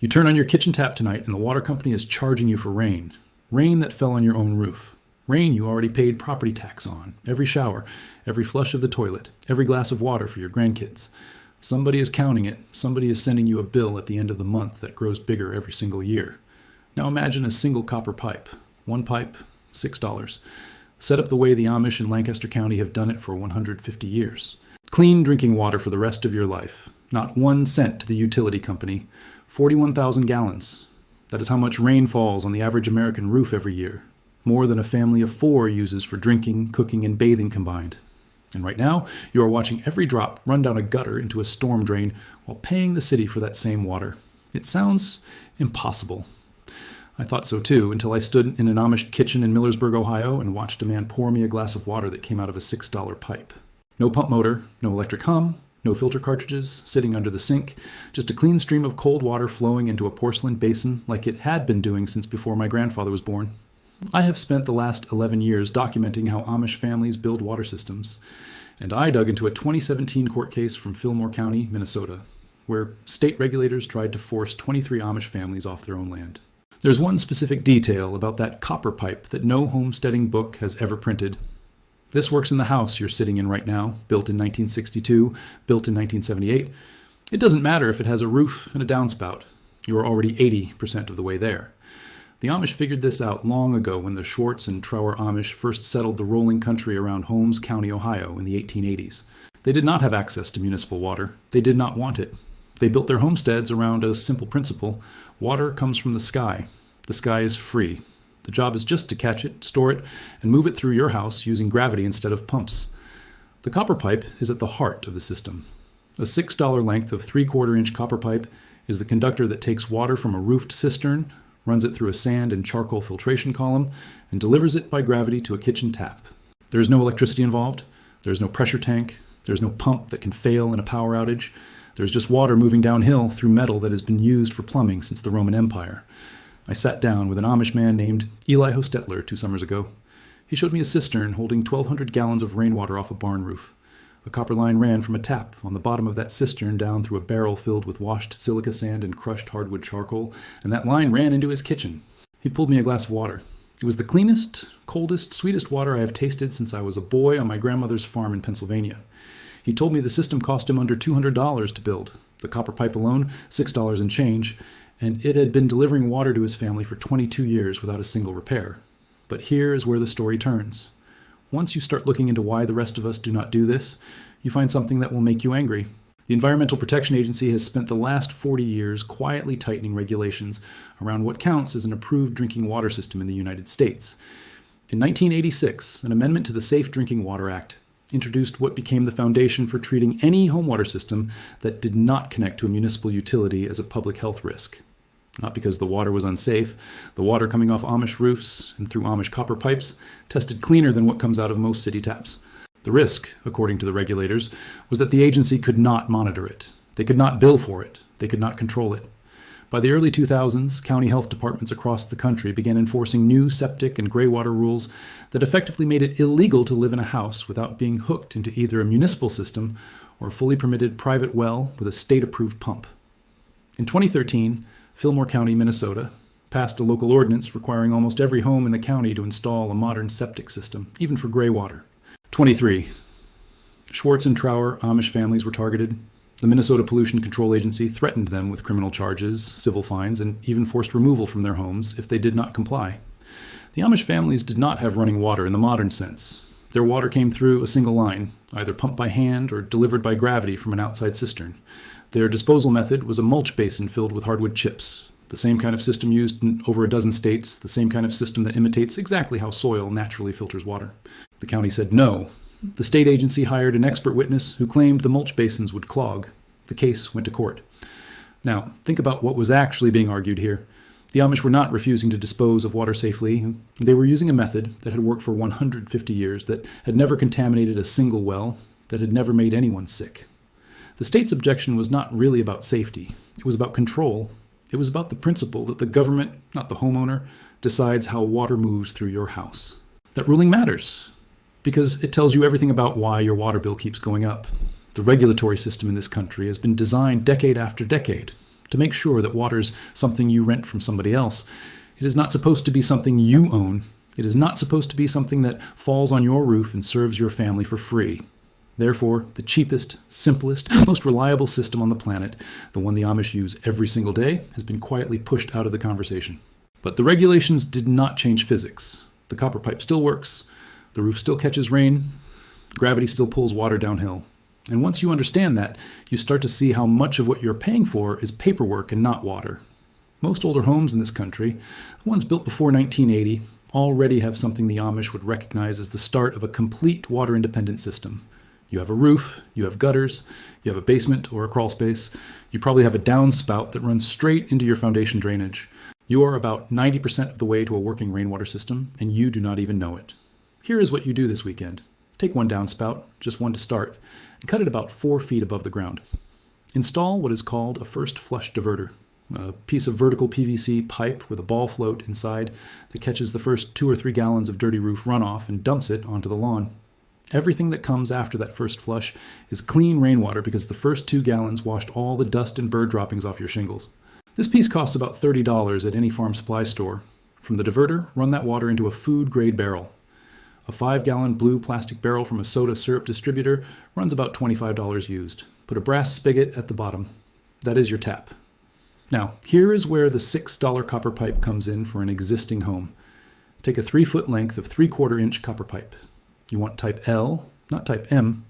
You turn on your kitchen tap tonight and the water company is charging you for rain. Rain that fell on your own roof. Rain you already paid property tax on. Every shower, every flush of the toilet, every glass of water for your grandkids. Somebody is counting it. Somebody is sending you a bill at the end of the month that grows bigger every single year. Now imagine a single copper pipe. One pipe, $6. Set up the way the Amish in Lancaster County have done it for 150 years. Clean drinking water for the rest of your life. Not 1 cent to the utility company. 41,000 gallons. That is how much rain falls on the average American roof every year. More than a family of 4 uses for drinking, cooking, and bathing combined. And right now, you are watching every drop run down a gutter into a storm drain while paying the city for that same water. It sounds impossible. I thought so too, until I stood in an Amish kitchen in Millersburg, Ohio, and watched a man pour me a glass of water that came out of a $6 pipe. No pump motor, no electric hum, no filter cartridges sitting under the sink, just a clean stream of cold water flowing into a porcelain basin like it had been doing since before my grandfather was born. I have spent the last 11 years documenting how Amish families build water systems, and I dug into a 2017 court case from Fillmore County, Minnesota, where state regulators tried to force 23 Amish families off their own land. There's one specific detail about that copper pipe that no homesteading book has ever printed. This works in the house you're sitting in right now, built in 1962, built in 1978. It doesn't matter if it has a roof and a downspout. You're already 80% of the way there. The Amish figured this out long ago when the Schwartz and Trower Amish first settled the rolling country around Holmes County, Ohio in the 1880s. They did not have access to municipal water. They did not want it. They built their homesteads around a simple principle. Water comes from the sky. The sky is free. The job is just to catch it, store it, and move it through your house using gravity instead of pumps. The copper pipe is at the heart of the system. A $6 length of 3/4-inch copper pipe is the conductor that takes water from a roofed cistern, runs it through a sand and charcoal filtration column, and delivers it by gravity to a kitchen tap. There is no electricity involved. There is no pressure tank. There is no pump that can fail in a power outage. There's just water moving downhill through metal that has been used for plumbing since the Roman Empire. I sat down with an Amish man named Eli Hostetler 2 summers ago. He showed me a cistern holding 1,200 gallons of rainwater off a barn roof. A copper line ran from a tap on the bottom of that cistern down through a barrel filled with washed silica sand and crushed hardwood charcoal, and that line ran into his kitchen. He pulled me a glass of water. It was the cleanest, coldest, sweetest water I have tasted since I was a boy on my grandmother's farm in Pennsylvania. He told me the system cost him under $200 to build, the copper pipe alone, $6 and change, and it had been delivering water to his family for 22 years without a single repair. But here is where the story turns. Once you start looking into why the rest of us do not do this, you find something that will make you angry. The Environmental Protection Agency has spent the last 40 years quietly tightening regulations around what counts as an approved drinking water system in the United States. In 1986, an amendment to the Safe Drinking Water Act introduced what became the foundation for treating any home water system that did not connect to a municipal utility as a public health risk. Not because the water was unsafe. The water coming off Amish roofs and through Amish copper pipes tested cleaner than what comes out of most city taps. The risk, according to the regulators, was that the agency could not monitor it. They could not bill for it. They could not control it. By the early 2000s, county health departments across the country began enforcing new septic and gray water rules that effectively made it illegal to live in a house without being hooked into either a municipal system or a fully permitted private well with a state-approved pump. In 2013, Fillmore County, Minnesota, passed a local ordinance requiring almost every home in the county to install a modern septic system, even for gray water. 23. Schwartz and Trower Amish families were targeted. The Minnesota Pollution Control Agency threatened them with criminal charges, civil fines, and even forced removal from their homes if they did not comply. The Amish families did not have running water in the modern sense. Their water came through a single line, either pumped by hand or delivered by gravity from an outside cistern. Their disposal method was a mulch basin filled with hardwood chips, the same kind of system used in over a dozen states, the same kind of system that imitates exactly how soil naturally filters water. The county said no. The state agency hired an expert witness who claimed the mulch basins would clog. The case went to court. Now, think about what was actually being argued here. The Amish were not refusing to dispose of water safely. They were using a method that had worked for 150 years, that had never contaminated a single well, that had never made anyone sick. The state's objection was not really about safety. It was about control. It was about the principle that the government, not the homeowner, decides how water moves through your house. That ruling matters because it tells you everything about why your water bill keeps going up. The regulatory system in this country has been designed decade after decade. to make sure that water's something you rent from somebody else. It is not supposed to be something you own. It is not supposed to be something that falls on your roof and serves your family for free. Therefore, the cheapest, simplest, most reliable system on the planet, the one the Amish use every single day, has been quietly pushed out of the conversation. But the regulations did not change physics. The copper pipe still works, the roof still catches rain, gravity still pulls water downhill. And once you understand that, you start to see how much of what you're paying for is paperwork and not water. Most older homes in this country, the ones built before 1980, already have something the Amish would recognize as the start of a complete water-independent system. You have a roof, you have gutters, you have a basement or a crawl space, you probably have a downspout that runs straight into your foundation drainage. You are about 90% of the way to a working rainwater system, and you do not even know it. Here is what you do this weekend. Take one downspout, just one to start, and cut it about 4 feet above the ground. Install what is called a first flush diverter, a piece of vertical PVC pipe with a ball float inside that catches the first 2 or 3 gallons of dirty roof runoff and dumps it onto the lawn. Everything that comes after that first flush is clean rainwater because the first 2 gallons washed all the dust and bird droppings off your shingles. This piece costs about $30 at any farm supply store. From the diverter, run that water into a food-grade barrel. A 5-gallon blue plastic barrel from a soda syrup distributor runs about $25 used. Put a brass spigot at the bottom. That is your tap. Now, here is where the $6 copper pipe comes in for an existing home. Take a 3-foot length of 3/4-inch copper pipe. You want type L, not type M.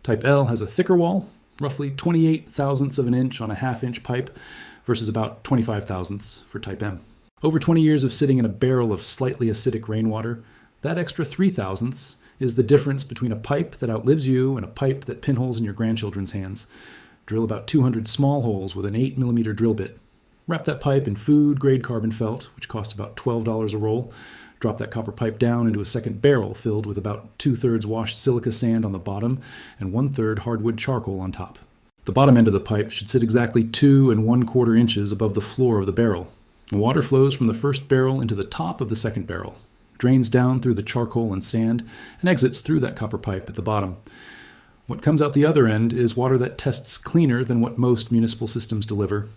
Type L has a thicker wall, roughly 28 thousandths of an inch on a 1/2-inch pipe versus about 25 thousandths for type M. Over 20 years of sitting in a barrel of slightly acidic rainwater, that extra 3 thousandths is the difference between a pipe that outlives you and a pipe that pinholes in your grandchildren's hands. Drill about 200 small holes with an 8mm drill bit. Wrap that pipe in food-grade carbon felt, which costs about $12 a roll. Drop that copper pipe down into a second barrel filled with about 2/3 washed silica sand on the bottom and 1/3 hardwood charcoal on top. The bottom end of the pipe should sit exactly 2 1/4 inches above the floor of the barrel. The water flows from the first barrel into the top of the second barrel, drains down through the charcoal and sand, and exits through that copper pipe at the bottom. What comes out the other end is water that tests cleaner than what most municipal systems deliver.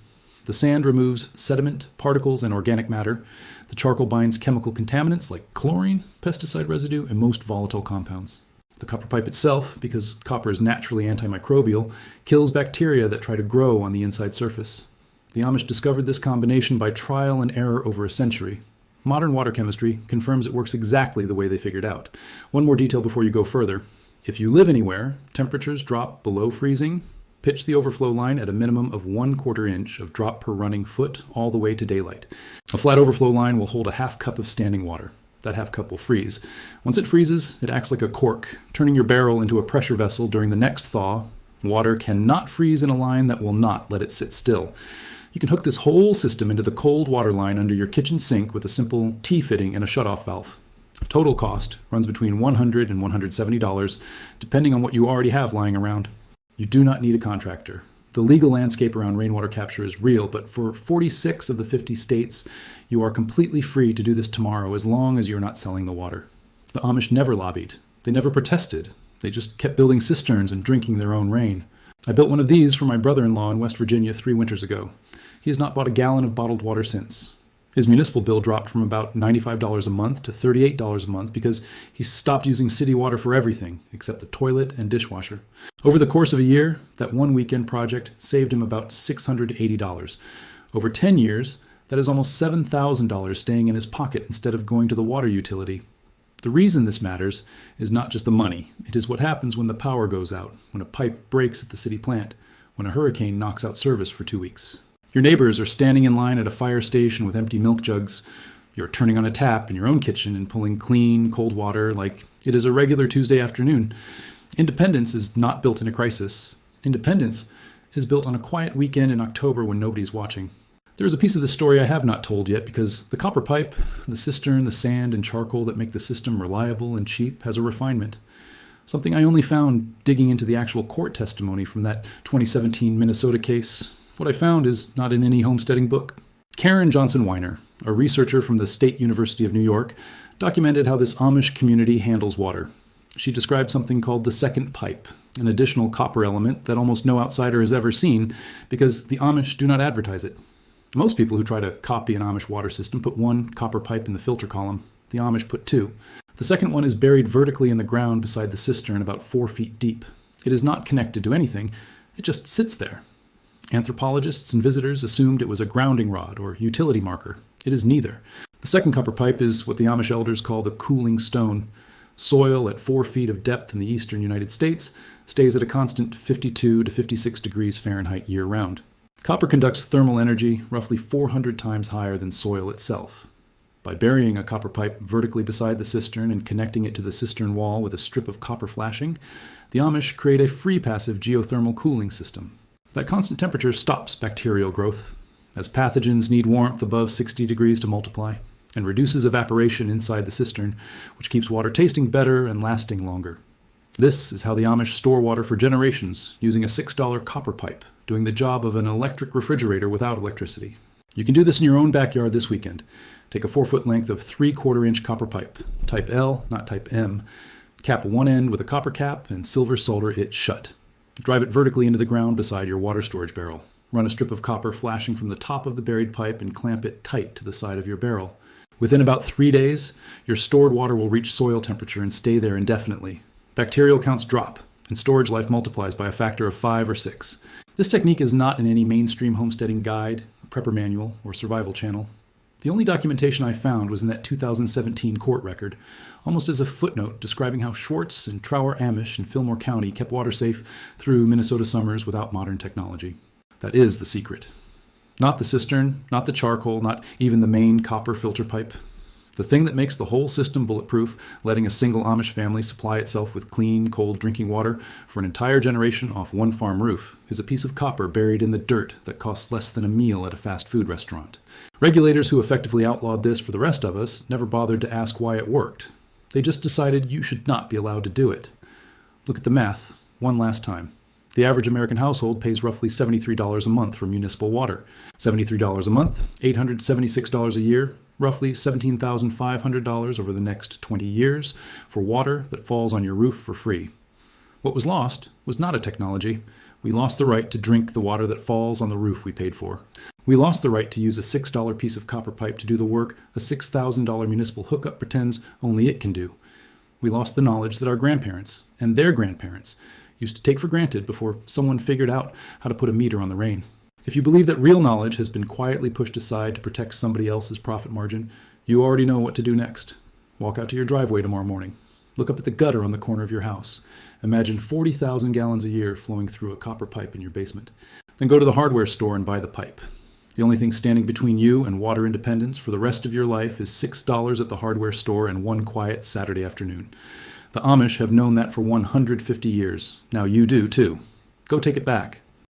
The sand removes sediment, particles, and organic matter. The charcoal binds chemical contaminants like chlorine, pesticide residue, and most volatile compounds. The copper pipe itself, because copper is naturally antimicrobial, kills bacteria that try to grow on the inside surface. The Amish discovered this combination by trial and error over a century. Modern water chemistry confirms it works exactly the way they figured out. One more detail before you go further. If you live anywhere, temperatures drop below freezing, pitch the overflow line at a minimum of 1/4 inch of drop per running foot all the way to daylight. A flat overflow line will hold a 1/2 cup of standing water. That 1/2 cup will freeze. Once it freezes, it acts like a cork, turning your barrel into a pressure vessel during the next thaw. Water cannot freeze in a line that will not let it sit still. You can hook this whole system into the cold water line under your kitchen sink with a simple T-fitting and a shutoff valve. Total cost runs between $100 and $170, depending on what you already have lying around. You do not need a contractor. The legal landscape around rainwater capture is real, but for 46 of the 50 states, you are completely free to do this tomorrow as long as you're not selling the water. The Amish never lobbied. They never protested. They just kept building cisterns and drinking their own rain. I built one of these for my brother-in-law in West Virginia 3 winters ago. He has not bought a gallon of bottled water since. His municipal bill dropped from about $95 a month to $38 a month because he stopped using city water for everything except the toilet and dishwasher. Over the course of a year, that one weekend project saved him about $680. Over 10 years, that is almost $7,000 staying in his pocket instead of going to the water utility. The reason this matters is not just the money. It is what happens when the power goes out, when a pipe breaks at the city plant, when a hurricane knocks out service for 2 weeks. Your neighbors are standing in line at a fire station with empty milk jugs. You're turning on a tap in your own kitchen and pulling clean, cold water like it is a regular Tuesday afternoon. Independence is not built in a crisis. Independence is built on a quiet weekend in October when nobody's watching. There is a piece of this story I have not told yet because the copper pipe, the cistern, the sand, and charcoal that make the system reliable and cheap has a refinement. Something I only found digging into the actual court testimony from that 2017 Minnesota case. What I found is not in any homesteading book. Karen Johnson Weiner, a researcher from the State University of New York, documented how this Amish community handles water. She described something called the second pipe, an additional copper element that almost no outsider has ever seen because the Amish do not advertise it. Most people who try to copy an Amish water system put one copper pipe in the filter column. The Amish put two. The second one is buried vertically in the ground beside the cistern about 4 feet deep. It is not connected to anything. It just sits there. Anthropologists and visitors assumed it was a grounding rod or utility marker. It is neither. The second copper pipe is what the Amish elders call the cooling stone. Soil at 4 feet of depth in the eastern United States stays at a constant 52 to 56 degrees Fahrenheit year-round. Copper conducts thermal energy roughly 400 times higher than soil itself. By burying a copper pipe vertically beside the cistern and connecting it to the cistern wall with a strip of copper flashing, the Amish create a free passive geothermal cooling system. That constant temperature stops bacterial growth, as pathogens need warmth above 60 degrees to multiply, and reduces evaporation inside the cistern, which keeps water tasting better and lasting longer. This is how the Amish store water for generations, using a $6 copper pipe, doing the job of an electric refrigerator without electricity. You can do this in your own backyard this weekend. Take a 4-foot length of 3/4-inch copper pipe, type L, not type M, cap one end with a copper cap, and silver solder it shut. Drive it vertically into the ground beside your water storage barrel. Run a strip of copper flashing from the top of the buried pipe and clamp it tight to the side of your barrel. Within about 3 days, your stored water will reach soil temperature and stay there indefinitely. Bacterial counts drop, and storage life multiplies by a factor of 5 or 6. This technique is not in any mainstream homesteading guide, prepper manual, or survival channel. The only documentation I found was in that 2017 court record, almost as a footnote describing how Schwartz and Trower Amish in Fillmore County kept water safe through Minnesota summers without modern technology. That is the secret. Not the cistern, not the charcoal, not even the main copper filter pipe. The thing that makes the whole system bulletproof, letting a single Amish family supply itself with clean, cold drinking water for an entire generation off one farm roof, is a piece of copper buried in the dirt that costs less than a meal at a fast food restaurant. Regulators who effectively outlawed this for the rest of us never bothered to ask why it worked. They just decided you should not be allowed to do it. Look at the math, one last time. The average American household pays roughly $73 a month for municipal water. $73 a month, $876 a year, roughly $17,500 over the next 20 years for water that falls on your roof for free. What was lost was not a technology. We lost the right to drink the water that falls on the roof we paid for. We lost the right to use a $6 piece of copper pipe to do the work a $6,000 municipal hookup pretends only it can do. We lost the knowledge that our grandparents and their grandparents used to take for granted before someone figured out how to put a meter on the rain. If you believe that real knowledge has been quietly pushed aside to protect somebody else's profit margin, you already know what to do next. Walk out to your driveway tomorrow morning. Look up at the gutter on the corner of your house. Imagine 40,000 gallons a year flowing through a copper pipe in your basement. Then go to the hardware store and buy the pipe. The only thing standing between you and water independence for the rest of your life is $6 at the hardware store and one quiet Saturday afternoon. The Amish have known that for 150 years. Now you do, too. Go take it back.